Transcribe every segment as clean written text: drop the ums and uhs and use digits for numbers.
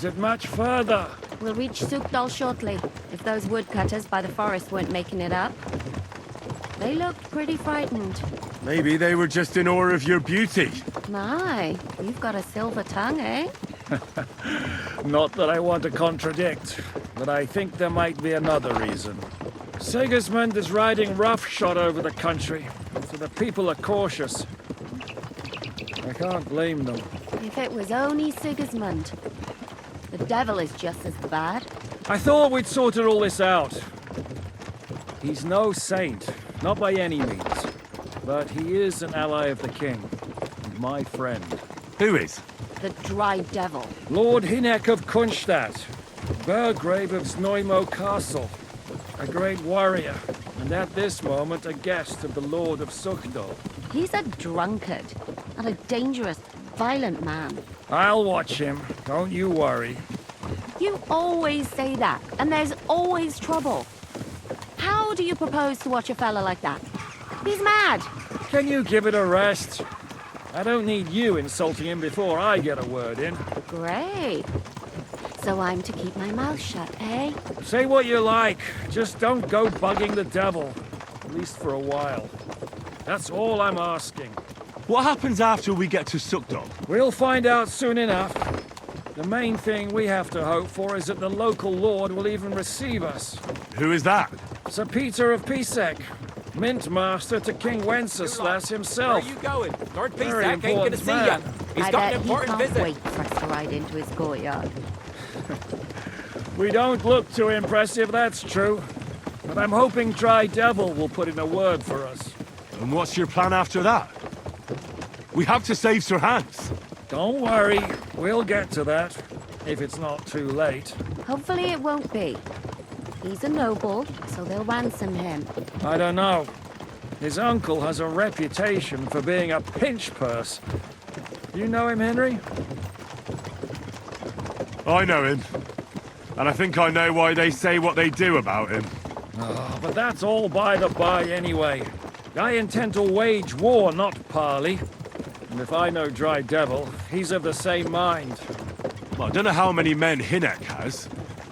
Is it much further? We'll reach Sukdal shortly, if those woodcutters by the forest weren't making it up. They looked pretty frightened. Maybe they were just in awe of your beauty. My, you've got a silver tongue, eh? Not that I want to contradict, but I think there might be another reason. Sigismund is riding roughshod over the country, so the people are cautious. I can't blame them. If it was only Sigismund. The devil is just as bad. I thought we'd sorted all this out. He's no saint, not by any means. But he is an ally of the king, and my friend. Who is? The dry devil. Lord Hynek of Kunstadt, Burgrave of Znojmo Castle, a great warrior, and at this moment a guest of the Lord of Sukdal. He's a drunkard, and a dangerous, violent man. I'll watch him, don't you worry. You always say that, and there's always trouble. How do you propose to watch a fella like that? He's mad. Can you give it a rest? I don't need you insulting him before I get a word in. Great. So I'm to keep my mouth shut, eh? Say what you like, just don't go bugging the devil. At least for a while. That's all I'm asking. What happens after we get to Sukdal? We'll find out soon enough. The main thing we have to hope for is that the local lord will even receive us. Who is that? Sir Peter of Pisek, Mint Master to King Wenceslas himself. Where are you going? Lord Very Pisek ain't gonna important see man. ya. He's I got bet an he important can't visit. wait for us to ride into his courtyard. We don't look too impressive, that's true. But I'm hoping Dry Devil will put in a word for us. And what's your plan after that? We have to save Sir Hans. Don't worry, we'll get to that. If it's not too late. Hopefully it won't be. He's a noble, so they'll ransom him. I don't know. His uncle has a reputation for being a pinch purse. You know him, Henry? I know him. And I think I know why they say what they do about him. Oh, but that's all by the by anyway. I intend to wage war, not parley. And if I know Dry Devil, he's of the same mind. Well, I don't know how many men Hynek has.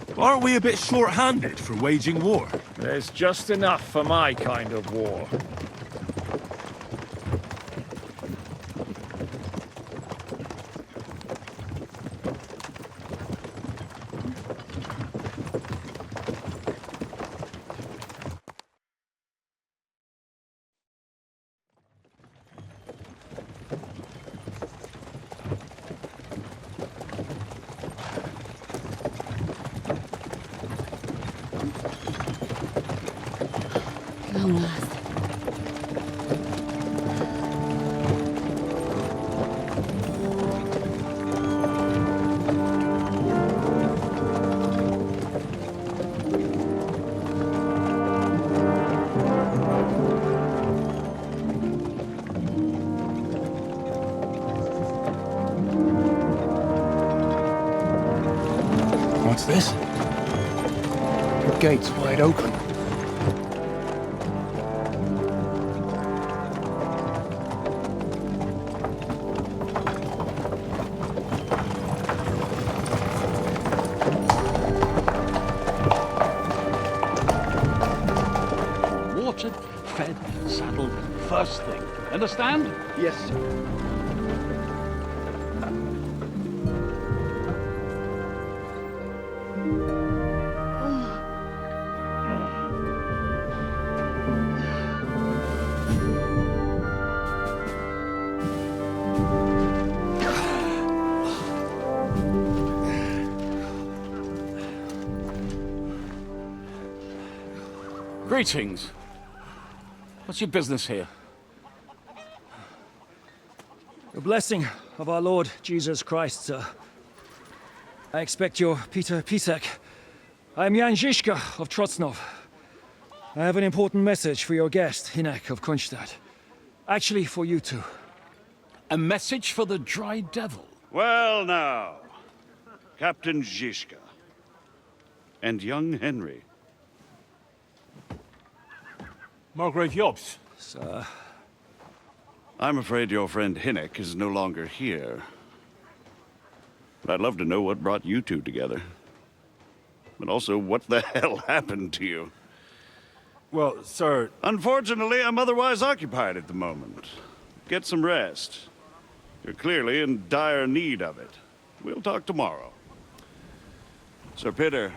But aren't we a bit short-handed for waging war? There's just enough for my kind of war. Long last. What's this? The gate's wide open. Watered, fed, saddled, first thing. Understand? Yes, sir. Greetings. What's your business here? The blessing of our Lord Jesus Christ, sir. I expect you're Peter Pisek. I'm Jan Žižka of Trocnov. I have an important message for your guest, Hynek of Kunstadt. Actually, for you two. A message for the Dry Devil. Well now, Captain Žižka and young Henry. Margrave Jobs. Sir. I'm afraid your friend Hynek is no longer here. I'd love to know what brought you two together. But also, what the hell happened to you? Well, sir, Unfortunately, I'm otherwise occupied at the moment. Get some rest. You're clearly in dire need of it. We'll talk tomorrow. Sir Peter,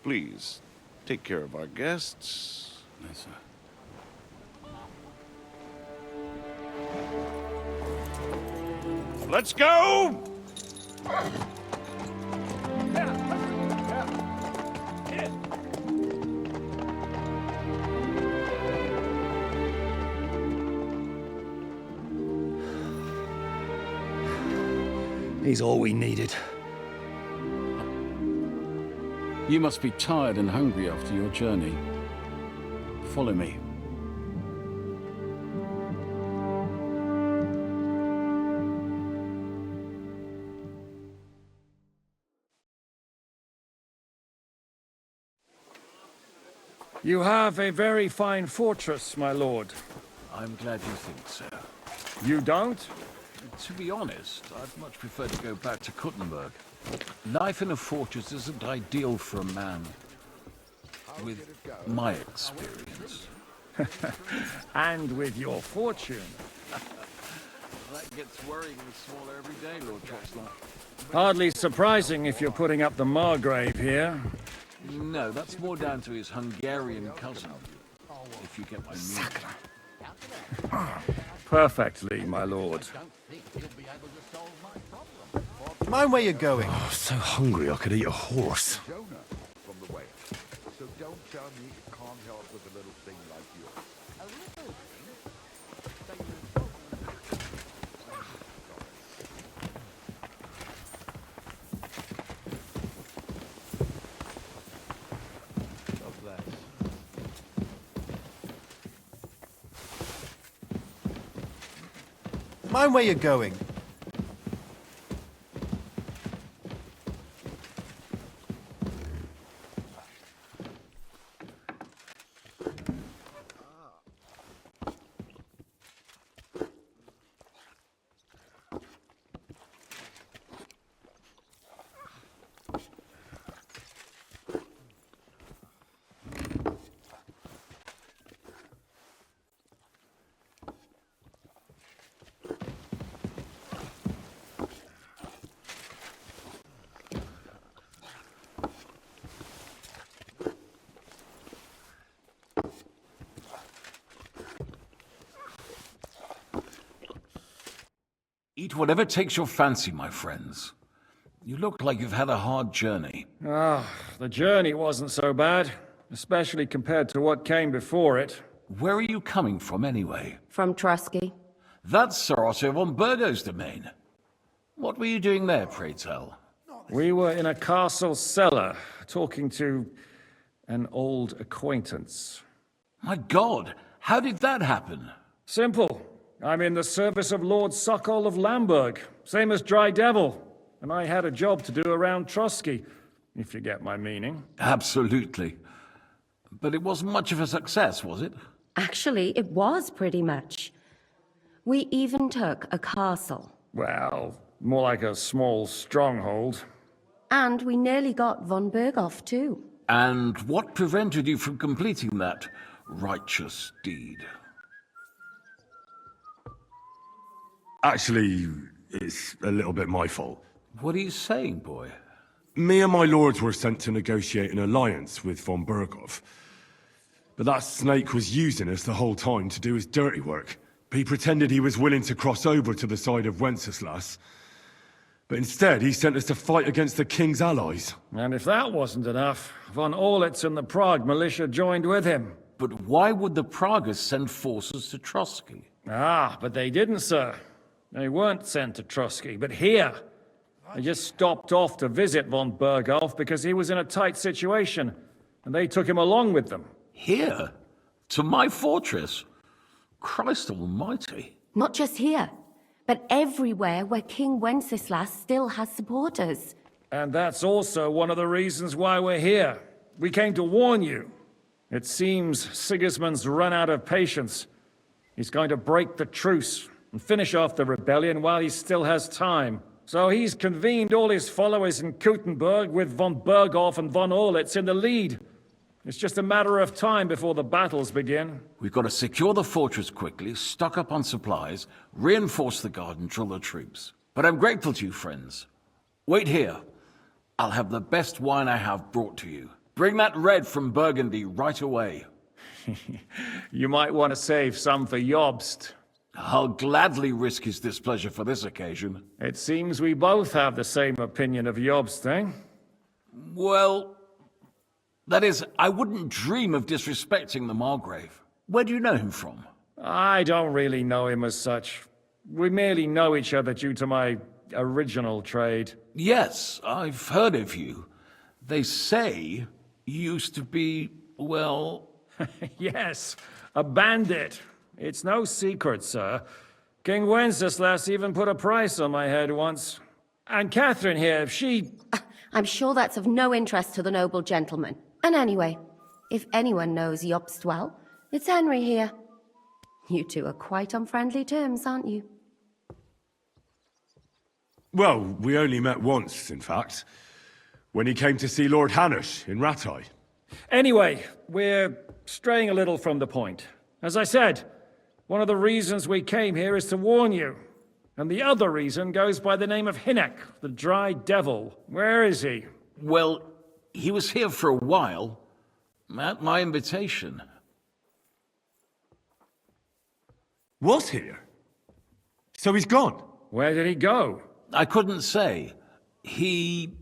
please, take care of our guests. Yes, sir. Let's go! He's all we needed. You must be tired and hungry after your journey. Follow me. You have a very fine fortress, my lord. I'm glad you think so. You don't? To be honest, I'd much prefer to go back to Kuttenberg. Life in a fortress isn't ideal for a man with my experience. And with your fortune. That gets worryingly smaller every day, Lord Troxler. Hardly surprising if you're putting up the Margrave here. No, that's more down to his Hungarian cousin, if you get my meaning. Perfectly, my lord. Mind where you're going. I'm so hungry I could eat a horse. Mind where you're going. Eat whatever takes your fancy, my friends. You look like you've had a hard journey. The journey wasn't so bad, especially compared to what came before it. Where are you coming from, anyway? From Trusky. That's Sir Otto von Burgo's domain. What were you doing there, pray tell? We were in a castle cellar, talking to an old acquaintance. My God, how did that happen? Simple. I'm in the service of Lord Sokol of Lamberg, same as Dry Devil, and I had a job to do around Trusky, if you get my meaning. Absolutely. But it wasn't much of a success, was it? Actually, it was pretty much. We even took a castle. Well, more like a small stronghold. And we nearly got von Berghoff, too. And what prevented you from completing that righteous deed? Actually, it's a little bit my fault. What are you saying, boy? Me and my lords were sent to negotiate an alliance with von Berghoff. But that snake was using us the whole time to do his dirty work. He pretended he was willing to cross over to the side of Wenceslas. But instead, he sent us to fight against the king's allies. And if that wasn't enough, von Orlitz and the Prague militia joined with him. But why would the Praguers send forces to Trusky? But they didn't, sir. They weren't sent to Trusky, but here. They just stopped off to visit von Berghoff because he was in a tight situation, and they took him along with them. Here? To my fortress? Christ almighty. Not just here, but everywhere where King Wenceslas still has supporters. And that's also one of the reasons why we're here. We came to warn you. It seems Sigismund's run out of patience. He's going to break the truce and finish off the rebellion while he still has time. So he's convened all his followers in Kuttenberg with von Berghoff and von Orlitz in the lead. It's just a matter of time before the battles begin. We've got to secure the fortress quickly, stock up on supplies, reinforce the guard and drill the troops. But I'm grateful to you, friends. Wait here. I'll have the best wine I have brought to you. Bring that red from Burgundy right away. You might want to save some for Jobst. I'll gladly risk his displeasure for this occasion. It seems we both have the same opinion of Jobst, eh? Well, that is, I wouldn't dream of disrespecting the Margrave. Where do you know him from? I don't really know him as such. We merely know each other due to my original trade. Yes, I've heard of you. They say you used to be, well... Yes, a bandit. It's no secret, sir. King Wenceslas even put a price on my head once. And Catherine here, she... I'm sure that's of no interest to the noble gentleman. And anyway, if anyone knows Jobst well, it's Henry here. You two are quite on friendly terms, aren't you? Well, we only met once, in fact. When he came to see Lord Hanush in Rattay. Anyway, we're straying a little from the point. As I said, one of the reasons we came here is to warn you. And the other reason goes by the name of Hinek, the Dry Devil. Where is he? Well, he was here for a while, at my invitation. Was here? So he's gone? Where did he go? I couldn't say. He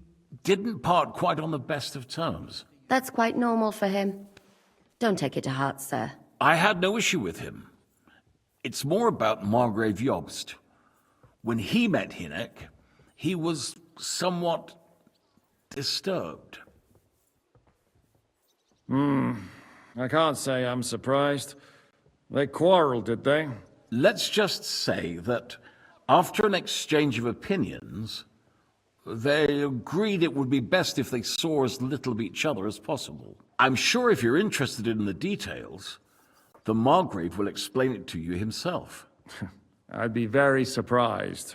didn't part quite on the best of terms. That's quite normal for him. Don't take it to heart, sir. I had no issue with him. It's more about Margrave Jobst. When he met Hinek, he was somewhat disturbed. I can't say I'm surprised. They quarreled, did they? Let's just say that after an exchange of opinions, they agreed it would be best if they saw as little of each other as possible. I'm sure if you're interested in the details, the Margrave will explain it to you himself. I'd be very surprised.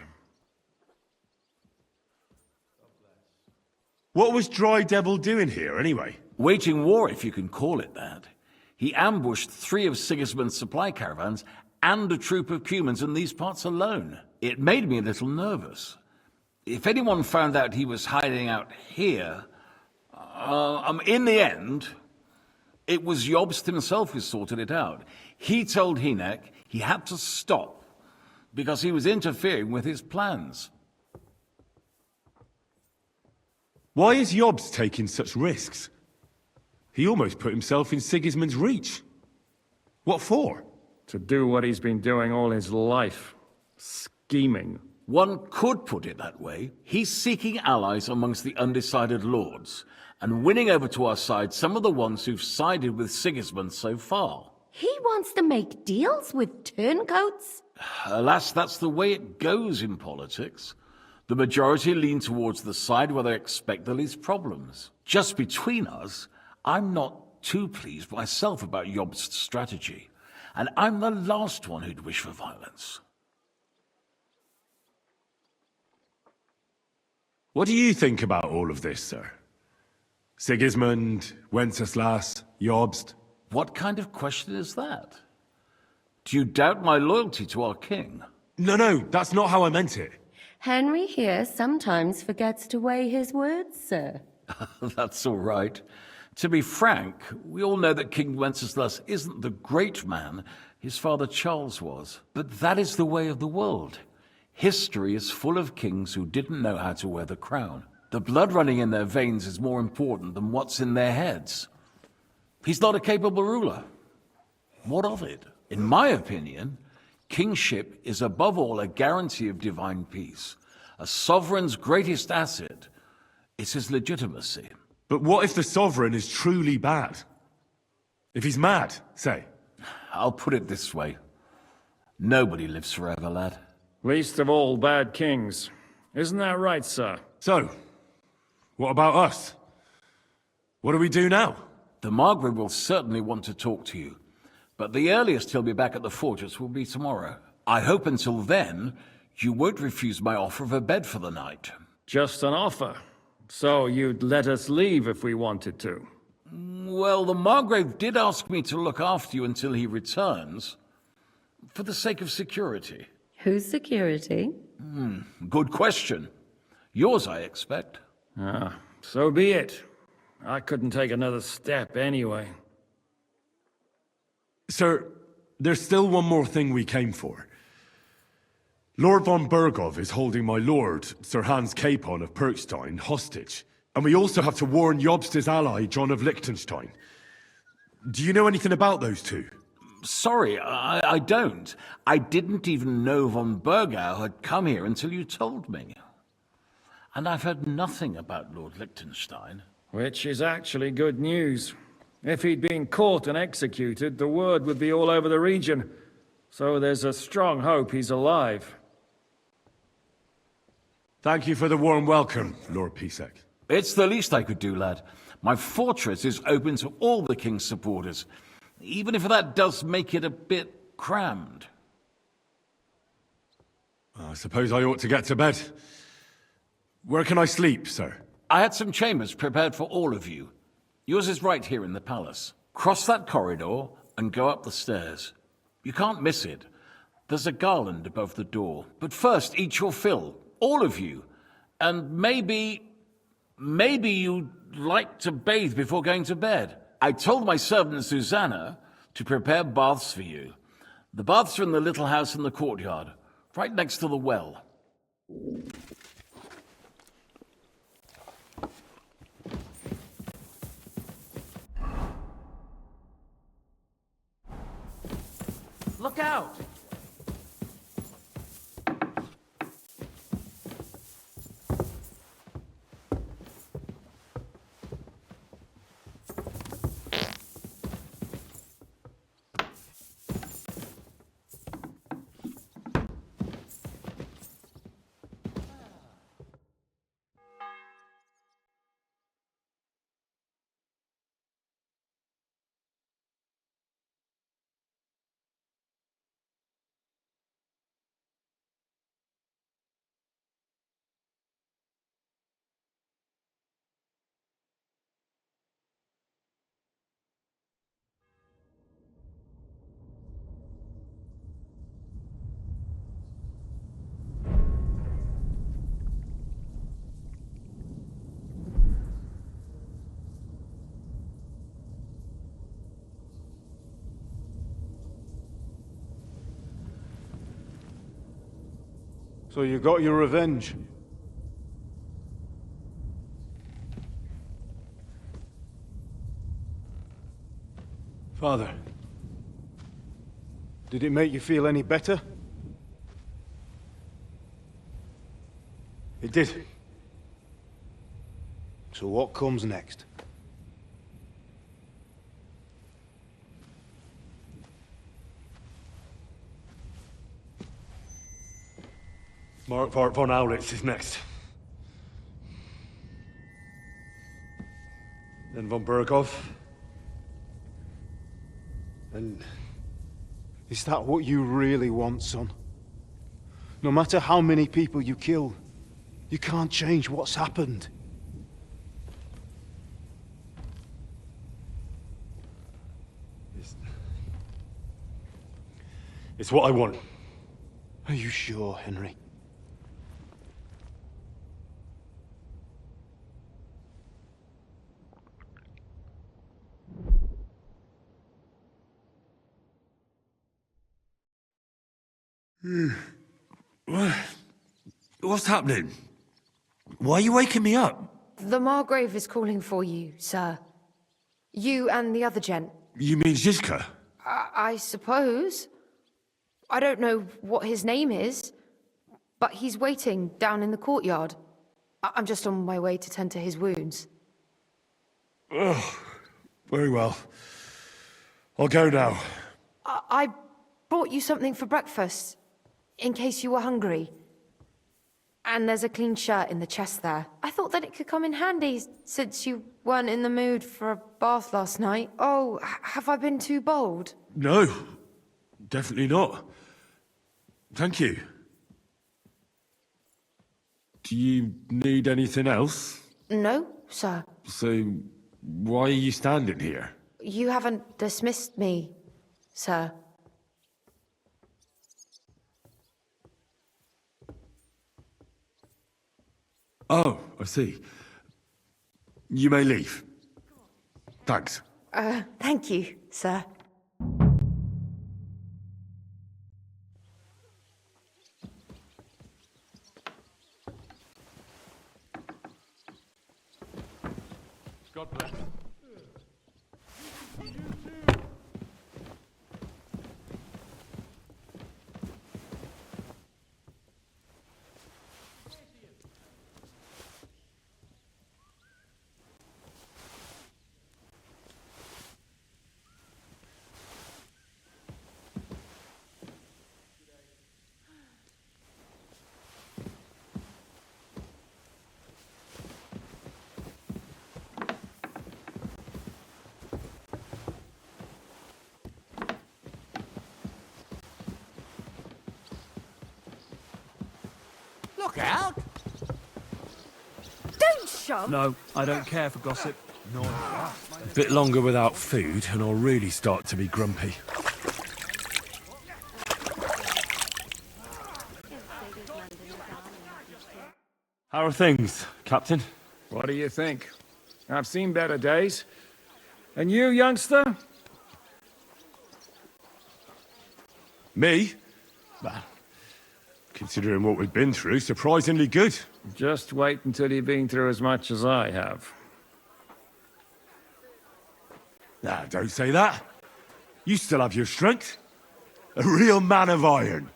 What was Dry Devil doing here, anyway? Waging war, if you can call it that. He ambushed 3 of Sigismund's supply caravans and a troop of Cumans in these parts alone. It made me a little nervous. If anyone found out he was hiding out here, in the end, it was Jobst himself who sorted it out. He told Hinek he had to stop because he was interfering with his plans. Why is Jobst taking such risks? He almost put himself in Sigismund's reach. What for? To do what he's been doing all his life. Scheming. One could put it that way. He's seeking allies amongst the undecided lords, and winning over to our side some of the ones who've sided with Sigismund so far. He wants to make deals with turncoats? Alas, that's the way it goes in politics. The majority lean towards the side where they expect the least problems. Just between us, I'm not too pleased myself about Jobst's strategy, and I'm the last one who'd wish for violence. What do you think about all of this, sir? Sigismund, Wenceslas, Jobst? What kind of question is that? Do you doubt my loyalty to our king? No, that's not how I meant it. Henry here sometimes forgets to weigh his words, sir. That's all right. To be frank, we all know that King Wenceslas isn't the great man his father Charles was. But that is the way of the world. History is full of kings who didn't know how to wear the crown. The blood running in their veins is more important than what's in their heads. He's not a capable ruler. What of it? In my opinion, kingship is above all a guarantee of divine peace. A sovereign's greatest asset is his legitimacy. But what if the sovereign is truly bad? If he's mad, say? I'll put it this way. Nobody lives forever, lad. Least of all bad kings. Isn't that right, sir? So, what about us? What do we do now? The Margrave will certainly want to talk to you, but the earliest he'll be back at the fortress will be tomorrow. I hope until then, You won't refuse my offer of a bed for the night. Just an offer. So you'd let us leave if we wanted to. Well, the Margrave did ask me to look after you until he returns, for the sake of security. Whose security? Good question. Yours, I expect. So be it. I couldn't take another step anyway. Sir, there's still one more thing we came for. Lord von Bergov is holding my lord, Sir Hans Capon of Perkstein, hostage. And we also have to warn Jobst's ally, John of Liechtenstein. Do you know anything about those two? Sorry, I don't. I didn't even know von Bergau had come here until you told me. And I've heard nothing about Lord Liechtenstein. Which is actually good news. If he'd been caught and executed, the word would be all over the region. So there's a strong hope he's alive. Thank you for the warm welcome, Lord Pisek. It's the least I could do, lad. My fortress is open to all the king's supporters, even if that does make it a bit crammed. I suppose I ought to get to bed. Where can I sleep, sir? I had some chambers prepared for all of you. Yours is right here in the palace. Cross that corridor and go up the stairs. You can't miss it. There's a garland above the door. But first, eat your fill, all of you. And maybe you'd like to bathe before going to bed. I told my servant Susanna to prepare baths for you. The baths are in the little house in the courtyard, right next to the well. Look out! So you got your revenge? Father, did it make you feel any better? It did. So what comes next? Mark von Aulitz is next. Then von Bergov. And is that what you really want, son? No matter how many people you kill, you can't change what's happened. It's what I want. Are you sure, Henry? What's happening? Why are you waking me up? The Margrave is calling for you, sir. You and the other gent. You mean Zizka? I suppose. I don't know what his name is, but he's waiting down in the courtyard. I'm just on my way to tend to his wounds. Oh, very well. I'll go now. I brought you something for breakfast, in case you were hungry. And there's a clean shirt in the chest there. I thought that it could come in handy, since you weren't in the mood for a bath last night. Oh, have I been too bold? No, definitely not. Thank you. Do you need anything else? No, sir. So, why are you standing here? You haven't dismissed me, sir. Oh, I see. You may leave. Thanks. Thank you, sir. God bless. Look out! Don't shove! No, I don't care for gossip. A bit longer without food, and I'll really start to be grumpy. How are things, Captain? What do you think? I've seen better days. And you, youngster? Me? Well, considering what we've been through, surprisingly good. Just wait until you've been through as much as I have. Nah, don't say that. You still have your strength. A real man of iron.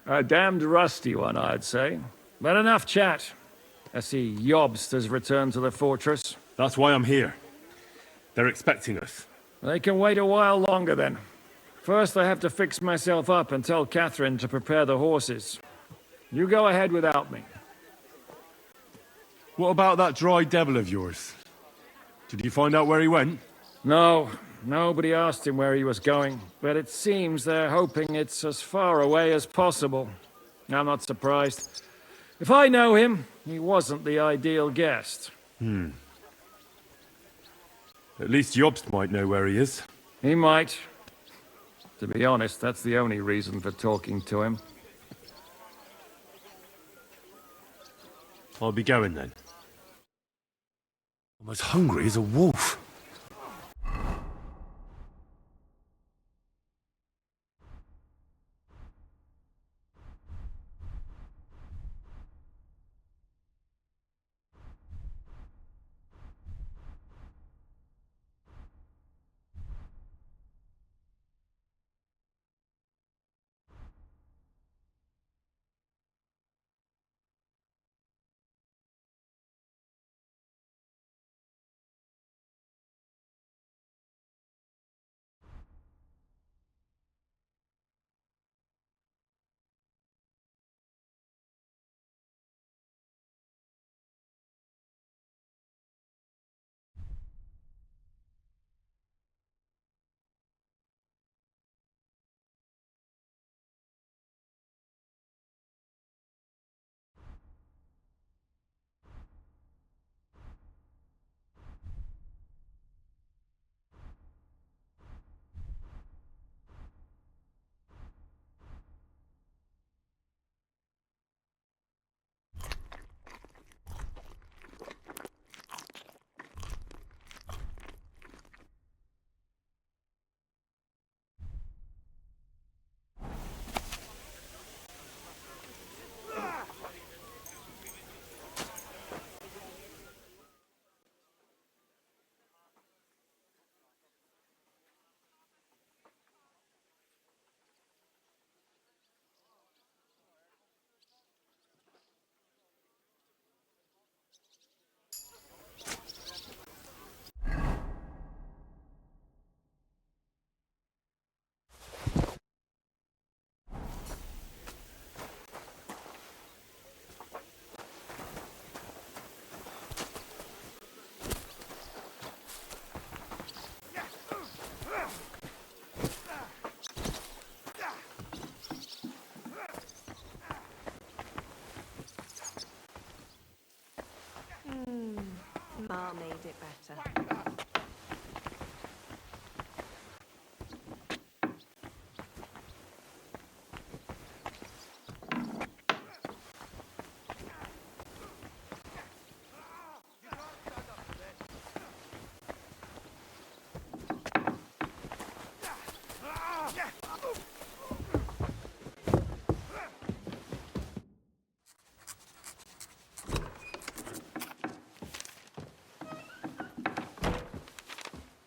A damned rusty one, I'd say. But enough chat. I see Jobst has returned to the fortress. That's why I'm here. They're expecting us. They can wait a while longer then. First, I have to fix myself up and tell Catherine to prepare the horses. You go ahead without me. What about that dry devil of yours? Did you find out where he went? No, nobody asked him where he was going, but it seems they're hoping it's as far away as possible. I'm not surprised. If I know him, he wasn't the ideal guest. At least Jobst might know where he is. He might. To be honest, that's the only reason for talking to him. I'll be going then. I'm as hungry as a wolf.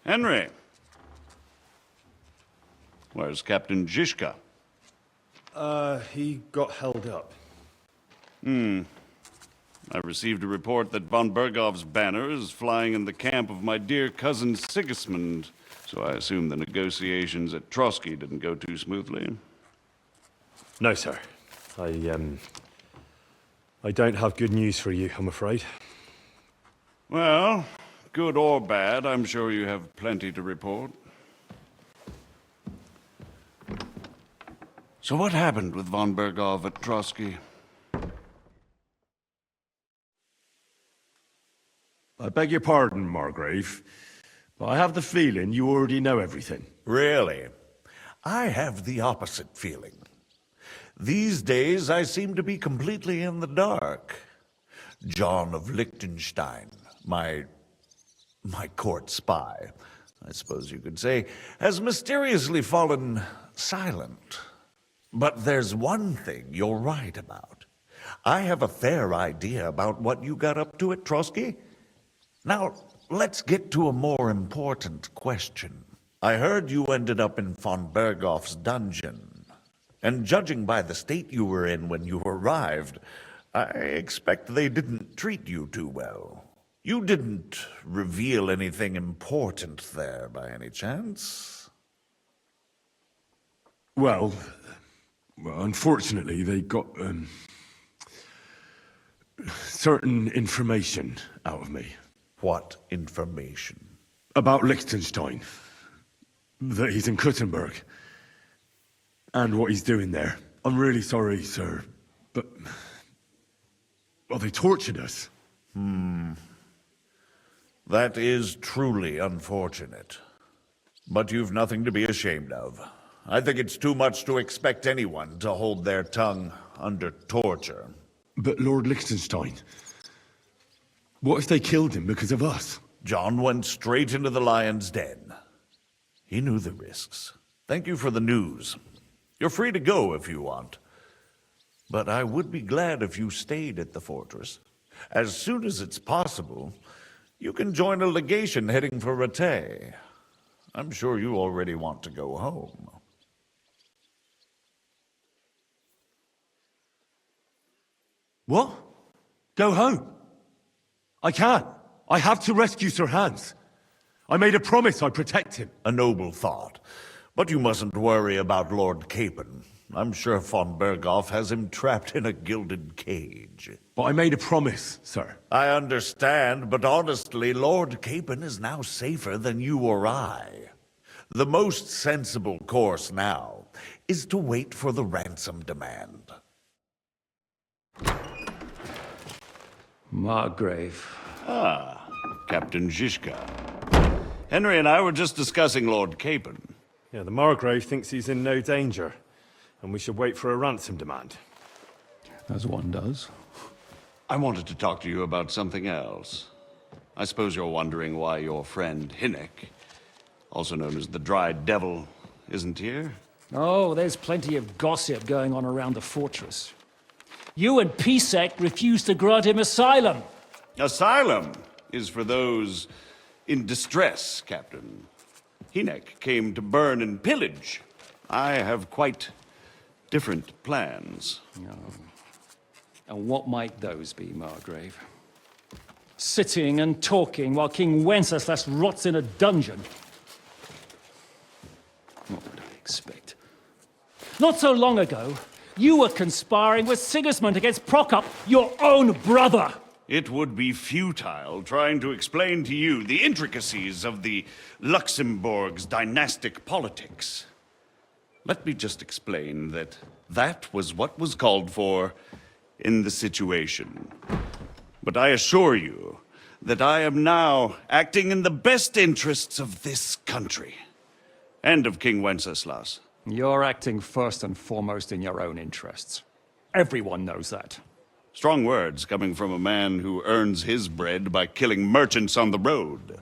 Henry. Where's Captain Zizka? He got held up. I received a report that von Bergov's banner is flying in the camp of my dear cousin Sigismund, so I assume the negotiations at Trotsky didn't go too smoothly. No, sir. I don't have good news for you, I'm afraid. Well, good or bad, I'm sure you have plenty to report. So what happened with von Bergov at Trotsky? I beg your pardon, Margrave, but I have the feeling you already know everything. Really? I have the opposite feeling. These days, I seem to be completely in the dark. John of Liechtenstein, my court spy, I suppose you could say, has mysteriously fallen silent. But there's one thing you're right about. I have a fair idea about what you got up to at Trotsky. Now, let's get to a more important question. I heard you ended up in von Bergov's dungeon. And judging by the state you were in when you arrived, I expect they didn't treat you too well. You didn't reveal anything important there by any chance? Well, unfortunately, they got, certain information out of me. What information? About Liechtenstein. That he's in Kuttenberg. And what he's doing there. I'm really sorry, sir, but... well, they tortured us. That is truly unfortunate. But you've nothing to be ashamed of. I think it's too much to expect anyone to hold their tongue under torture. But Lord Liechtenstein... what if they killed him because of us? John went straight into the lion's den. He knew the risks. Thank you for the news. You're free to go if you want. But I would be glad if you stayed at the fortress. As soon as it's possible, you can join a legation heading for Rattay. I'm sure you already want to go home. What? Go home? I can't. I have to rescue Sir Hans. I made a promise I'd protect him. A noble thought. But you mustn't worry about Lord Capon. I'm sure von Bergov has him trapped in a gilded cage. But I made a promise, sir. I understand, but honestly, Lord Capon is now safer than you or I. The most sensible course now is to wait for the ransom demand. Margrave. Ah, Captain Zizka. Henry and I were just discussing Lord Capon. Yeah, the Margrave thinks he's in no danger, and we should wait for a ransom demand. As one does. I wanted to talk to you about something else. I suppose you're wondering why your friend Hinnek, also known as the Dried Devil, isn't here? Oh, there's plenty of gossip going on around the fortress. You and PSEC refused to grant him asylum. Asylum is for those in distress, Captain. Hinnek came to burn and pillage. I have quite different plans. And what might those be, Margrave? Sitting and talking while King Wenceslas rots in a dungeon. What would I expect? Not so long ago, you were conspiring with Sigismund against Prokop, your own brother. It would be futile trying to explain to you the intricacies of the Luxembourg's dynastic politics. Let me just explain that that was what was called for in the situation. But I assure you that I am now acting in the best interests of this country and of King Wenceslas. You're acting first and foremost in your own interests. Everyone knows that. Strong words coming from a man who earns his bread by killing merchants on the road.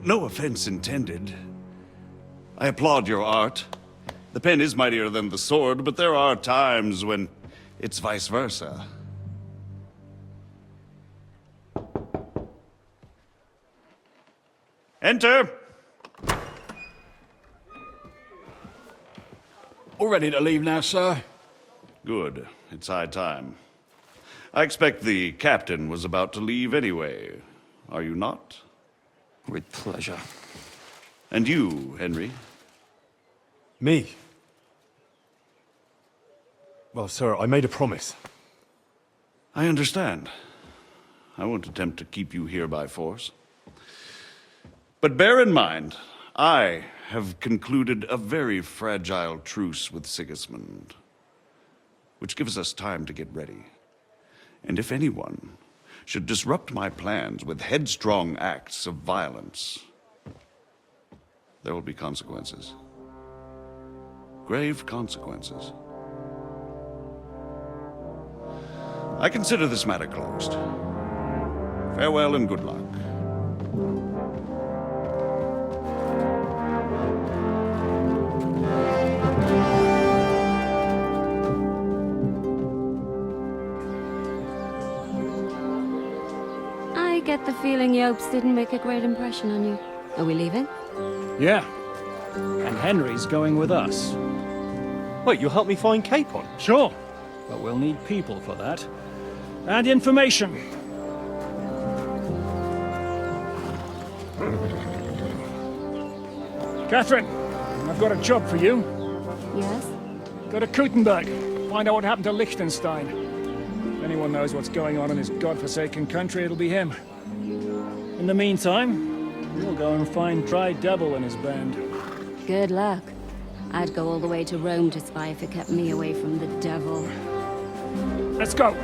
No offense intended. I applaud your art. The pen is mightier than the sword, but there are times when it's vice versa. Enter! All ready to leave now, sir? Good. It's high time. I expect the captain was about to leave anyway. Are you not? With pleasure. And you, Henry? Me? Well, sir, I made a promise. I understand. I won't attempt to keep you here by force. But bear in mind, I have concluded a very fragile truce with Sigismund, which gives us time to get ready. And if anyone should disrupt my plans with headstrong acts of violence, there will be consequences. Grave consequences. I consider this matter closed. Farewell and good luck. I get the feeling Yopes didn't make a great impression on you. Are we leaving? Yeah. And Henry's going with us. Wait, you'll help me find Capon? Sure. But we'll need people for that. And information. Catherine, I've got a job for you. Yes? Go to Kuttenberg. Find out what happened to Liechtenstein. If anyone knows what's going on in his godforsaken country, it'll be him. In the meantime, we'll go and find Dry Devil and his band. Good luck. I'd go all the way to Rome to spy if it kept me away from the devil. Let's go.